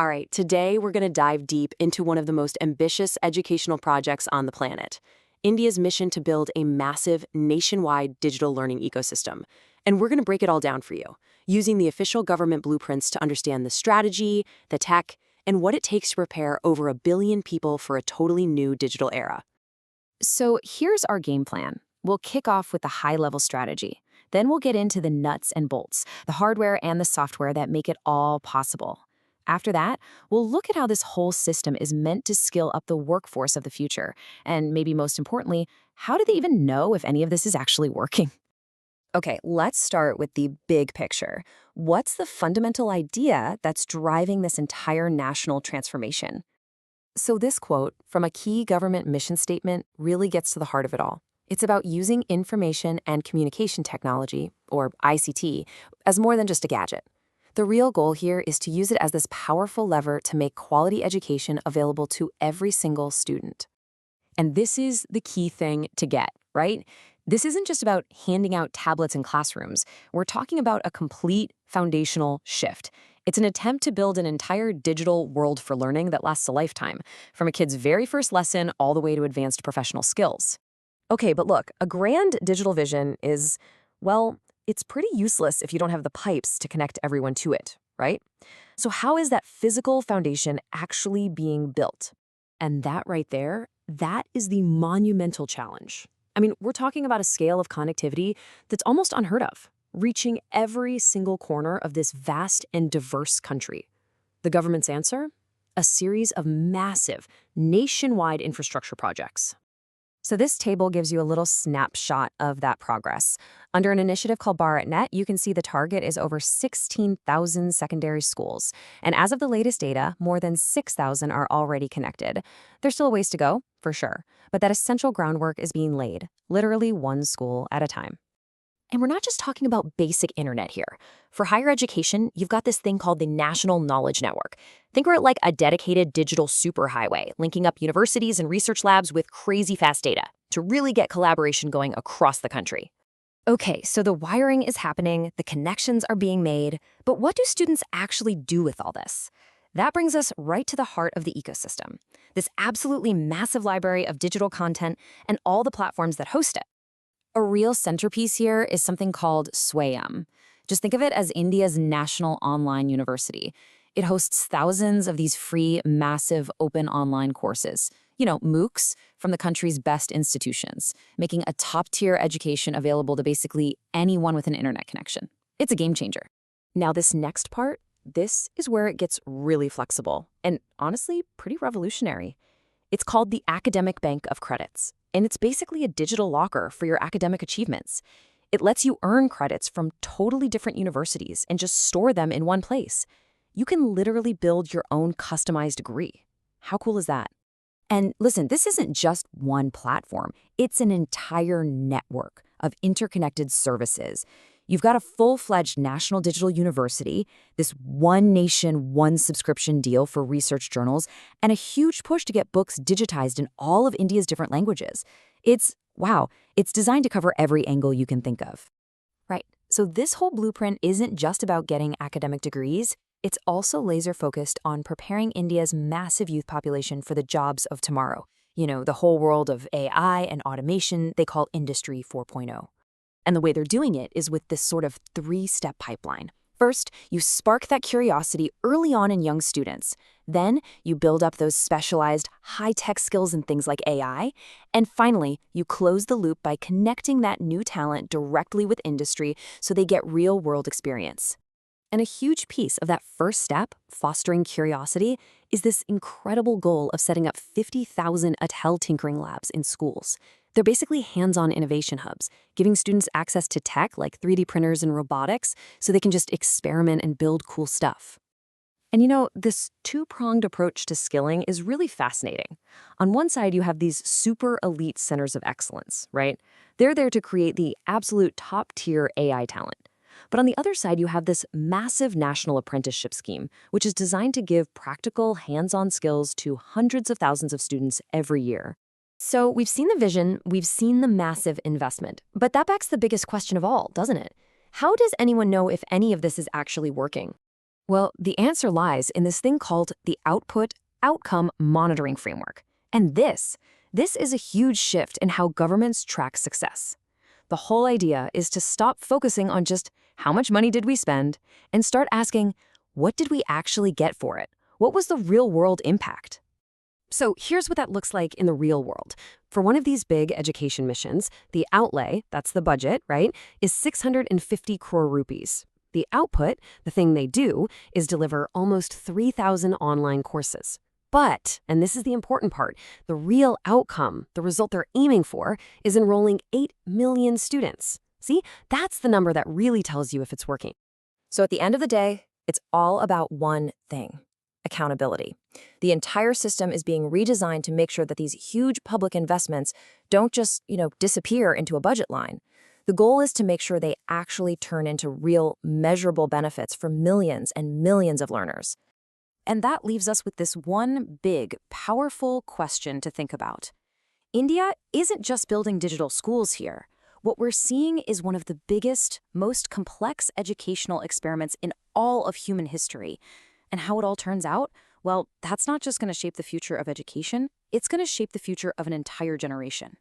All right, today we're going to dive deep into one of the most ambitious educational projects on the planet, India's mission to build a massive nationwide digital learning ecosystem. And we're going to break it all down for you, using the official government blueprints to understand the strategy, the tech, and what it takes to prepare over 1 billion people for a totally new digital era. So here's our game plan. We'll kick off with the high-level strategy. Then we'll get into the nuts and bolts, the hardware and the software that make it all possible. After that, we'll look at how this whole system is meant to skill up the workforce of the future. And maybe most importantly, how do they even know if any of this is actually working? Okay, let's start with the big picture. What's the fundamental idea that's driving this entire national transformation? So this quote from a key government mission statement really gets to the heart of it all. It's about using information and communication technology, or ICT, as more than just a gadget. The real goal here is to use it as this powerful lever to make quality education available to every single student. And this is the key thing to get, right? This isn't just about handing out tablets in classrooms. We're talking about a complete foundational shift. It's an attempt to build an entire digital world for learning that lasts a lifetime, from a kid's very first lesson all the way to advanced professional skills. Okay, but look, a grand digital vision is, well, it's pretty useless if you don't have the pipes to connect everyone to it, right? So how is that physical foundation actually being built? And that right there, that is the monumental challenge. I mean, we're talking about a scale of connectivity that's almost unheard of, reaching every single corner of this vast and diverse country. The government's answer? A series of massive, nationwide infrastructure projects. So this table gives you a little snapshot of that progress. Under an initiative called BharatNet, you can see the target is over 16,000 secondary schools. And as of the latest data, more than 6,000 are already connected. There's still a ways to go, for sure, but that essential groundwork is being laid, literally one school at a time. And we're not just talking about basic internet here. For higher education, you've got this thing called the National Knowledge Network. Think of it like a dedicated digital superhighway, linking up universities and research labs with crazy fast data to really get collaboration going across the country. Okay, so the wiring is happening, the connections are being made, but what do students actually do with all this? That brings us right to the heart of the ecosystem, this absolutely massive library of digital content and all the platforms that host it. A real centerpiece here is something called Swayam. Just think of it as India's national online university. It hosts thousands of these free, massive, open online courses. MOOCs from the country's best institutions, making a top-tier education available to basically anyone with an internet connection. It's a game changer. Now, this next part, this is where it gets really flexible and honestly pretty revolutionary. It's called the Academic Bank of Credits, and it's basically a digital locker for your academic achievements. It lets you earn credits from totally different universities and just store them in one place. You can literally build your own customized degree. How cool is that? And listen, this isn't just one platform. It's an entire network of interconnected services. You've got a full-fledged national digital university, this one nation, one subscription deal for research journals, and a huge push to get books digitized in all of India's different languages. It's designed to cover every angle you can think of. Right, so this whole blueprint isn't just about getting academic degrees. It's also laser-focused on preparing India's massive youth population for the jobs of tomorrow. The whole world of AI and automation they call Industry 4.0. And the way they're doing it is with this sort of 3-step pipeline. First, you spark that curiosity early on in young students. Then, you build up those specialized, high-tech skills in things like AI. And finally, you close the loop by connecting that new talent directly with industry so they get real-world experience. And a huge piece of that first step, fostering curiosity, is this incredible goal of setting up 50,000 Atel tinkering labs in schools. They're basically hands-on innovation hubs, giving students access to tech like 3D printers and robotics so they can just experiment and build cool stuff. And this two-pronged approach to skilling is really fascinating. On one side, you have these super elite centers of excellence, right? They're there to create the absolute top-tier AI talent. But on the other side, you have this massive national apprenticeship scheme, which is designed to give practical, hands-on skills to hundreds of thousands of students every year. So we've seen the vision, we've seen the massive investment. But that begs the biggest question of all, doesn't it? How does anyone know if any of this is actually working? Well, the answer lies in this thing called the Output Outcome Monitoring Framework. And this is a huge shift in how governments track success. The whole idea is to stop focusing on just how much money did we spend and start asking, what did we actually get for it? What was the real-world impact? So here's what that looks like in the real world. For one of these big education missions, the outlay, that's the budget, right, is 650 crore rupees. The output, the thing they do, is deliver almost 3,000 online courses. But, and this is the important part, the real outcome, the result they're aiming for, is enrolling 8 million students. See, that's the number that really tells you if it's working. So at the end of the day, it's all about one thing: accountability. The entire system is being redesigned to make sure that these huge public investments don't just, disappear into a budget line. The goal is to make sure they actually turn into real, measurable benefits for millions and millions of learners. And that leaves us with this one big, powerful question to think about. India isn't just building digital schools here. What we're seeing is one of the biggest, most complex educational experiments in all of human history. And how it all turns out? Well, that's not just going to shape the future of education, it's going to shape the future of an entire generation.